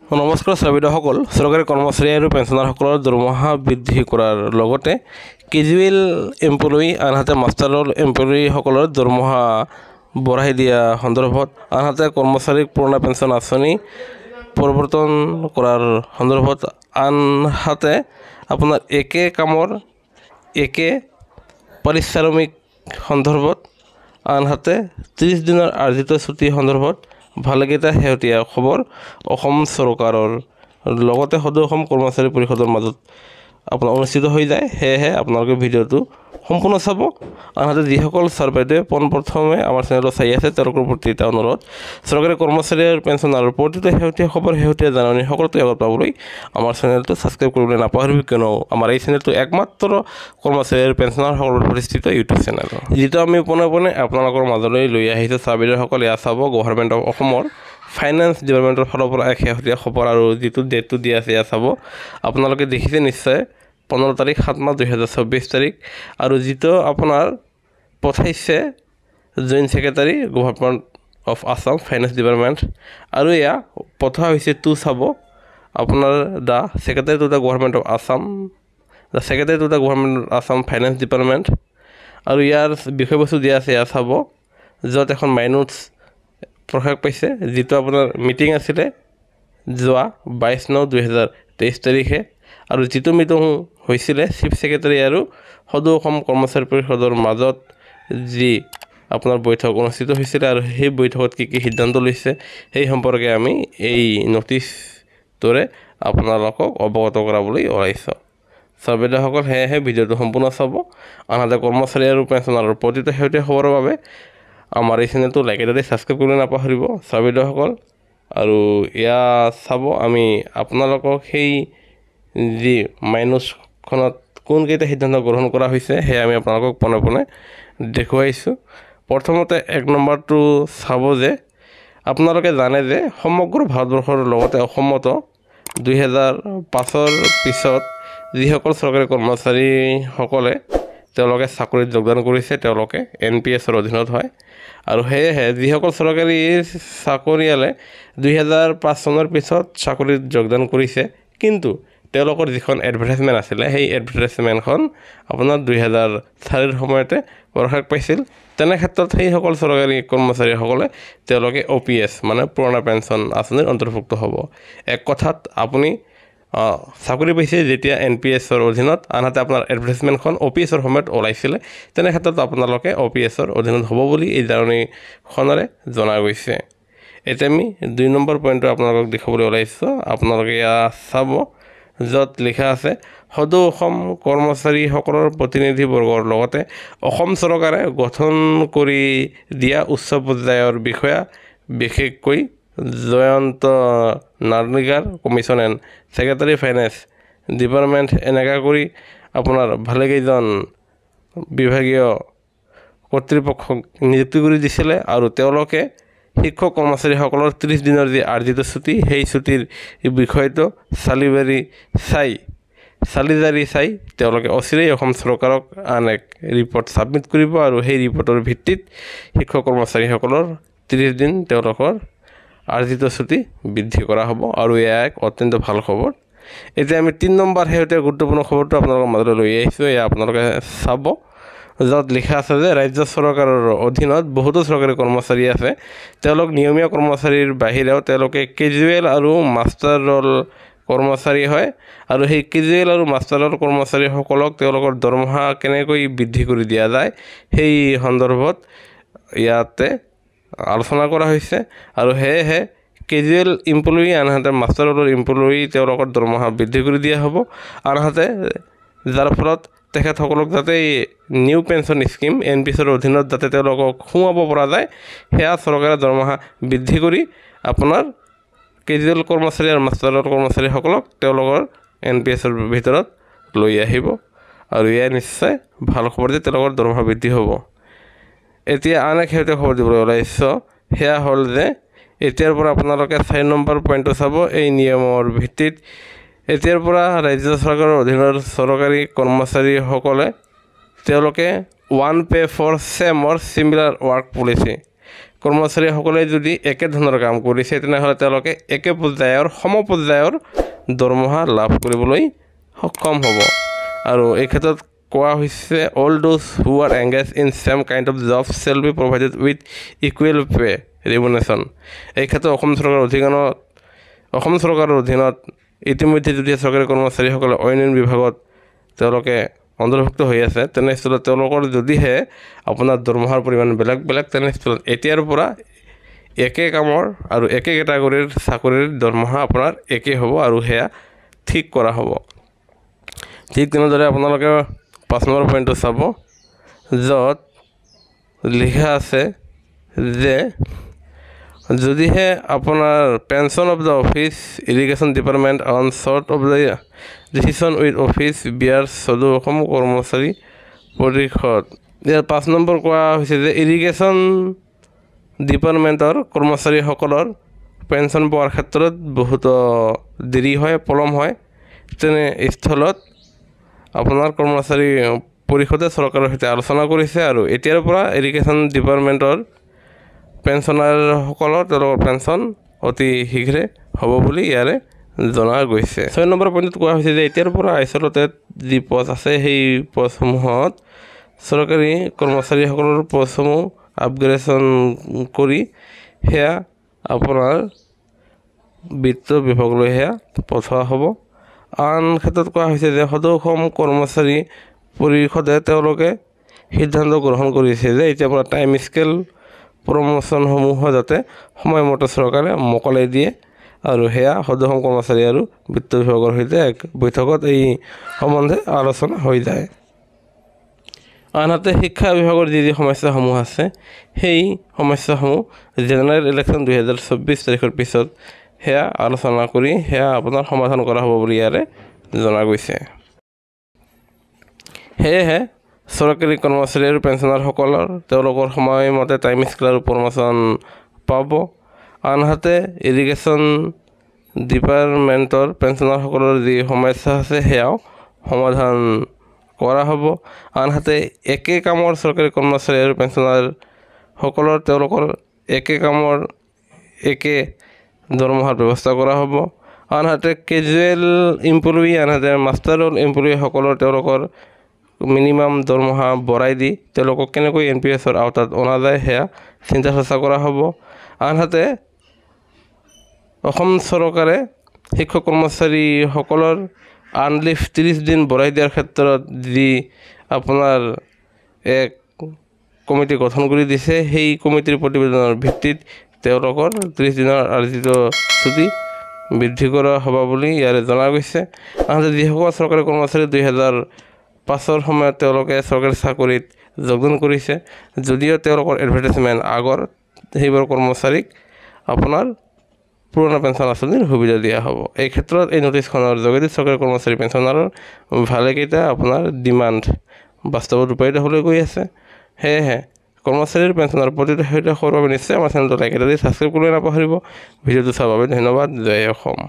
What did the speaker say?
নমস্কাৰ শ্ৰোতাসকল চৰকাৰী কৰ্মচাৰী আৰু পেঞ্চনাৰসকলৰ দৰমহা বৃদ্ধি কৰাৰ লগতে কেজুৱেল এমপ্লয়ী আনহাতে মাষ্টাৰ ৰোল এমপ্লয়ীসকলৰ দৰমহা বঢ়াই দিয়া সন্দৰ্ভত আনহাতে কৰ্মচাৰীক পুৰণা পেঞ্চন আঁচনি পৰিৱৰ্তন কৰাৰ সন্দৰ্ভত আনহাতে আপোনাৰ একে কামৰ একে পাৰিশ্ৰমিক সন্দৰ্ভত আনহাতে 30 দিনৰ আৰ্জিত ছুটি সন্দৰ্ভত ভালেকেইটা শেহতীয়া খবৰ অসম চৰকাৰৰ লগতে সদৌ অসম কৰ্মচাৰী পৰিষদৰ মাজত আপোনাৰ অনুষ্ঠিত হৈ যায়। সেয়েহে আপোনালোকে ভিডিঅ'টো সম্পূৰ্ণ চাব। আনহাতে যিসকল ছাৰ বাইদেৱে পোনপ্ৰথমে আমাৰ চেনেলটো চাই আছে তেওঁলোকৰ প্ৰতি এটা অনুৰোধ, চৰকাৰী কৰ্মচাৰী আৰু পেঞ্চনাৰৰ প্ৰতিটো শেহতীয়া খবৰ শেহতীয়া জাননী সকলোতে আগত পাবলৈ আমাৰ চেনেলটো ছাবস্ক্ৰাইব কৰিবলৈ নাপাহৰিব, কিয়নো আমাৰ এই চেনেলটো একমাত্ৰ কৰ্মচাৰী আৰু পেঞ্চনাৰসকলৰ প্ৰতিষ্ঠিত ইউটিউব চেনেল, যিটো আমি পোনে পোনে আপোনালোকৰ মাজলৈ লৈ আহিছোঁ। ছাৰ বাইদেউসকল এয়া চাব, গভৰ্ণমেণ্ট অফ অসমৰ ফাইনেন্স ডিপাৰ্টমেণ্টৰ ফালৰ পৰা এক শেহতীয়া খবৰ আৰু যিটো ডেটটো দিয়া আছে এয়া চাব। আপোনালোকে দেখিছে নিশ্চয় 15 তাৰিখ 7 মাৰ্চ 2024 তাৰিখ আৰু যিটো আপোনাৰ পঠাইছে joint secretary government of Assam finance department আৰু এয়া পঠোৱা হৈছে টু চাব আপোনাৰ the secretary to the government of Assam finance department আৰু ইয়াৰ বিষয়বস্তু দিয়া আছে এয়া চাব, য'ত এখন মাইনোটছ প্ৰকাশ পাইছে, যিটো আপোনাৰ মিটিং আছিলে যোৱা 22/9/2023 তাৰিখে আৰু যিটো মিটিং হৈছিলে চিফ ছেক্ৰেটাৰী আৰু সদৌ অসম কৰ্মচাৰী পৰিষদৰ মাজত যি আপোনাৰ বৈঠক অনুষ্ঠিত হৈছিলে আৰু সেই বৈঠকত কি সিদ্ধান্ত লৈছে সেই সম্পৰ্কে আমি এই নটিছটোৰে আপোনালোকক অৱগত কৰাবলৈ ওলাইছোঁ। ছাৰ বাইদেউসকল সেয়েহে ভিডিঅ'টো সম্পূৰ্ণ চাব। আনহাতে কৰ্মচাৰী আৰু পেঞ্চনাৰৰ প্ৰতিটো শেহতীয়া খবৰৰ বাবে আমাৰ এই চেনেলটো লাইক এটা দি ছাবস্ক্ৰাইব কৰিবলৈ নাপাহৰিব ছাৰ বাইদেউসকল। আৰু এয়া চাব, আমি আপোনালোকক সেই যি মাইনোটছখনত কোনকেইটা সিদ্ধান্ত গ্ৰহণ কৰা হৈছে সেয়া আমি আপোনালোকক পোনে পোনে দেখুৱাইছোঁ। প্ৰথমতে 1 নম্বৰটো চাব যে আপোনালোকে জানে যে সমগ্ৰ ভাৰতবৰ্ষৰ লগতে অসমতো 2005 পিছত যিসকল চৰকাৰী কৰ্মচাৰীসকলে তেওঁলোকে চাকৰিত যোগদান কৰিছে তেওঁলোকে NPSৰ অধীনত হয় আৰু সেয়েহে যিসকল চৰকাৰী চাকৰিয়ালে 2005 চনৰ পিছত চাকৰিত যোগদান কৰিছে কিন্তু তেওঁলোকৰ যিখন এডভাৰটাইজমেণ্ট আছিলে সেই এডভাৰটাইজমেণ্টখন আপোনাৰ 2004 সময়তে প্ৰকাশ পাইছিল। তেনে ক্ষেত্ৰত সেইসকল চৰকাৰী কৰ্মচাৰীসকলে তেওঁলোকে OPS মানে পুৰণা পেঞ্চন আঁচনিৰ অন্তৰ্ভুক্ত হ'ব। এক কথাত আপুনি চাকৰি পাইছে যেতিয়া NPSৰ অধীনত, আনহাতে আপোনাৰ এডভাৰটাইজমেণ্টখন OPSৰ সময়ত ওলাইছিলে, তেনে ক্ষেত্ৰত আপোনালোকে OPSৰ অধীনত হ'ব বুলি এই জাননীখনেৰে জনা গৈছে। এতিয়া আমি 2 নম্বৰ পইণ্টটো আপোনালোকক দেখাবলৈ ওলাইছোঁ। আপোনালোকে এয়া চাব, য'ত লিখা আছে সদৌ অসম কৰ্মচাৰীসকলৰ প্ৰতিনিধিবৰ্গৰ লগতে অসম চৰকাৰে গঠন কৰি দিয়া উচ্চ পৰ্যায়ৰ বিষয়া বিশেষকৈ Jayanta Narlikar commission and secretary finance department এনেকুৱা কৰি আপোনাৰ ভালেকেইজন বিভাগীয় কৰ্তৃপক্ষক নিযুক্তি কৰি দিছিলে আৰু তেওঁলোকে শিক্ষক কৰ্মচাৰীসকলৰ 30 দিনৰ যি আৰ্জিত ছুটি সেই ছুটিৰ বিষয়টো চালি চাই তেওঁলোকে অচিৰেই অসম চৰকাৰক আন এক ৰিপৰ্ট ছাবমিট কৰিব আৰু সেই ৰিপৰ্টৰ ভিত্তিত শিক্ষক কৰ্মচাৰীসকলৰ 30 দিন তেওঁলোকৰ আৰ্জিত ছুটি বৃদ্ধি কৰা হ'ব আৰু এয়া এক অত্যন্ত ভাল খবৰ। এতিয়া আমি 3 নম্বৰ শেহতীয়া গুৰুত্বপূৰ্ণ খবৰটো আপোনালোকৰ মাজলৈ লৈ আহিছোঁ। এয়া আপোনালোকে চাব, য'ত লিখা আছে যে ৰাজ্য চৰকাৰৰ অধীনত বহুতো চৰকাৰী কৰ্মচাৰী আছে, তেওঁলোক নিয়মীয়া কৰ্মচাৰীৰ বাহিৰেও তেওঁলোকে কেজুৱেল আৰু মাষ্টাৰ ৰোল কৰ্মচাৰী হয় আৰু সেই কেজুৱেল আৰু মাষ্টাৰ ৰোল কৰ্মচাৰীসকলক তেওঁলোকৰ দৰমহা কেনেকৈ বৃদ্ধি কৰি দিয়া যায় সেই সন্দৰ্ভত ইয়াতে আলোচনা কৰা হৈছে আৰু সেয়েহে কেজুৱেল এমপ্লয়ী আনহাতে মাষ্টাৰ ৰোলৰ এমপ্লয়ী তেওঁলোকৰ দৰমহা বৃদ্ধি কৰি দিয়া হ'ব, আনহাতে যাৰ ফলত তেখেতসকলক যাতে নিউ পেঞ্চন স্কিম NPSৰ অধীনত যাতে তেওঁলোকক সোমাব পৰা যায় সেয়া চৰকাৰে দৰমহা বৃদ্ধি কৰি আপোনাৰ কেজুৱেল কৰ্মচাৰী আৰু মাষ্টাৰ ৰোল কৰ্মচাৰীসকলক তেওঁলোকৰ NPSৰ ভিতৰত লৈ আহিব আৰু এয়া নিশ্চয় ভাল খবৰ যে তেওঁলোকৰ দৰমহা বৃদ্ধি হ'ব। এতিয়া আন এক শেহতীয়া খবৰ দিবলৈ ওলাইছোঁ, সেয়া হ'ল যে এতিয়াৰ পৰা আপোনালোকে 4 নম্বৰ পইণ্টটো চাব। এই নিয়মৰ ভিত্তিত এতিয়াৰ পৰা ৰাজ্য চৰকাৰৰ অধীনৰ চৰকাৰী কৰ্মচাৰীসকলে তেওঁলোকে 1 pay for same or similar work policy কৰ্মচাৰীসকলে যদি একে ধৰণৰ কাম কৰিছে তেনেহ'লে তেওঁলোকে একে পৰ্যায়ৰ সমপৰ্যায়ৰ দৰমহা লাভ কৰিবলৈ সক্ষম হ'ব। আৰু এই ক্ষেত্ৰত কোৱা হৈছে all those who are engage in same kind of job shall be provided with equal pay remuneration. এই ক্ষেত্ৰত অসম চৰকাৰৰ অধীনত ইতিমধ্যে যদি চৰকাৰী কৰ্মচাৰীসকলে অন্য বিভাগত তেওঁলোকে অন্তৰ্ভুক্ত হৈ আছে তেনেস্থলত তেওঁলোকৰ যদিহে আপোনাৰ দৰমহাৰ পৰিমাণ বেলেগ বেলেগ তেনেস্থলত এতিয়াৰ পৰা একে কামৰ আৰু একে কেটাগৰীৰ চাকৰিৰ দৰমহা আপোনাৰ একে হ'ব আৰু সেয়া ঠিক কৰা হ'ব। ঠিক তেনেদৰে আপোনালোকে 5 নম্বৰ পইণ্টটো চাব, য'ত লিখা আছে যে যদিহে আপোনাৰ pension of the office irrigation department on short of the decision with office bearers Sadou Asom Karmachari Parishad. Year 5 number কোৱা হৈছে যে ইৰিগেশ্যন ডিপাৰ্টমেণ্টৰ কৰ্মচাৰীসকলৰ পেঞ্চন পোৱাৰ ক্ষেত্ৰত বহুতো দেৰি হয়, পলম হয়। তেনে স্থলত আপোনাৰ কৰ্মচাৰী পৰিষদে চৰকাৰৰ সৈতে আলোচনা কৰিছে আৰু এতিয়াৰ পৰা ইৰিগেশ্যন ডিপাৰ্টমেণ্টৰ পেঞ্চনাৰসকলৰ তেওঁলোকৰ পেঞ্চন অতি শীঘ্ৰে হ'ব বুলি ইয়াৰে জনা গৈছে। 6 নম্বৰ পইণ্টত কোৱা হৈছে যে এতিয়াৰ পৰা আচলতে যি পদ আছে সেই পদসমূহত চৰকাৰী কৰ্মচাৰীসকলৰ পদসমূহ আপগ্ৰেডেশ্যন কৰি সেয়া আপোনাৰ বিত্ত বিভাগলৈ সেয়া পঠোৱা হ'ব। আন ক্ষেত্ৰত কোৱা হৈছে যে সদৌ অসম কৰ্মচাৰী পৰিষদে তেওঁলোকে সিদ্ধান্ত গ্ৰহণ কৰিছে যে এতিয়াৰ পৰা টাইম স্কেল প্ৰমোশ্যনসমূহ যাতে সময়মতে চৰকাৰে মোকলাই দিয়ে আৰু সেয়া সদৌ অসম কৰ্মচাৰী আৰু বিত্ত বিভাগৰ সৈতে এক বৈঠকত এই সম্বন্ধে আলোচনা হৈ যায়। আনহাতে শিক্ষা বিভাগৰ যি সমস্যাসমূহ আছে সেই সমস্যাসমূহ জেনেৰেল ইলেকশ্যন 2024 তাৰিখৰ পিছত সেয়া আলোচনা কৰি সেয়া আপোনাৰ সমাধান কৰা হ'ব বুলি ইয়াৰে জনা গৈছে। সেয়েহে চৰকাৰী কৰ্মচাৰী আৰু পেঞ্চনাৰসকলৰ তেওঁলোকৰ সময়মতে টাইম স্কেল আৰু প্ৰমোশ্যন পাব। আনহাতে ইৰিগেশ্যন ডিপাৰ্টমেণ্টৰ পেঞ্চনাৰসকলৰ যি সমস্যা আছে সেয়াও সমাধান কৰা হ'ব। আনহাতে একে কামৰ চৰকাৰী কৰ্মচাৰী আৰু পেঞ্চনাৰসকলৰ তেওঁলোকৰ একে কামৰ একে দৰমহাৰ ব্যৱস্থা কৰা হ'ব। আনহাতে কেজুৱেল এমপ্লয়ী আনহাতে মাষ্টাৰল এমপ্লয়ীসকলৰ তেওঁলোকৰ মিনিমাম দৰমহা বঢ়াই দি তেওঁলোকক কেনেকৈ NPS-ৰ আওতাত অনা যায় সেয়া চিন্তা চৰ্চা কৰা হ'ব। আনহাতে অসম চৰকাৰে শিক্ষক কৰ্মচাৰীসকলৰ আনলিভ 30 দিন বঢ়াই দিয়াৰ ক্ষেত্ৰত যি আপোনাৰ এক কমিটি গঠন কৰি দিছে সেই কমিটিৰ প্ৰতিবেদনৰ ভিত্তিত তেওঁলোকৰ 30 দিনৰ আৰ্জিত ছুটি বৃদ্ধি কৰা হ'ব বুলি ইয়াৰে জনা গৈছে। আনহাতে যিসকল চৰকাৰী কৰ্মচাৰী 2005 সময়ত তেওঁলোকে চৰকাৰী চাকৰিত যোগদান কৰিছে যদিও তেওঁলোকৰ এডভাৰটাইজমেণ্ট আগৰ সেইবোৰ কৰ্মচাৰীক আপোনাৰ পুৰণা পেঞ্চন আঁচনিৰ সুবিধা দিয়া হ'ব। এই ক্ষেত্ৰত এই নটিছখনৰ যোগেদি চৰকাৰী কৰ্মচাৰী পেঞ্চনাৰৰ ভালেকেইটা আপোনাৰ ডিমাণ্ড বাস্তৱত ৰূপায়িত হ'বলৈ গৈ আছে। সেয়েহে কৰ্মচাৰীৰ পেঞ্চনৰ প্ৰতিটো সৈতে সৰুভাৱে নিশ্চয় আমাৰ চেনেলটো লাইক এটা দি ছাবস্ক্ৰাইব কৰিবলৈ নাপাহৰিব। ভিডিঅ'টো চোৱাৰ বাবে ধন্যবাদ। জয় অসম।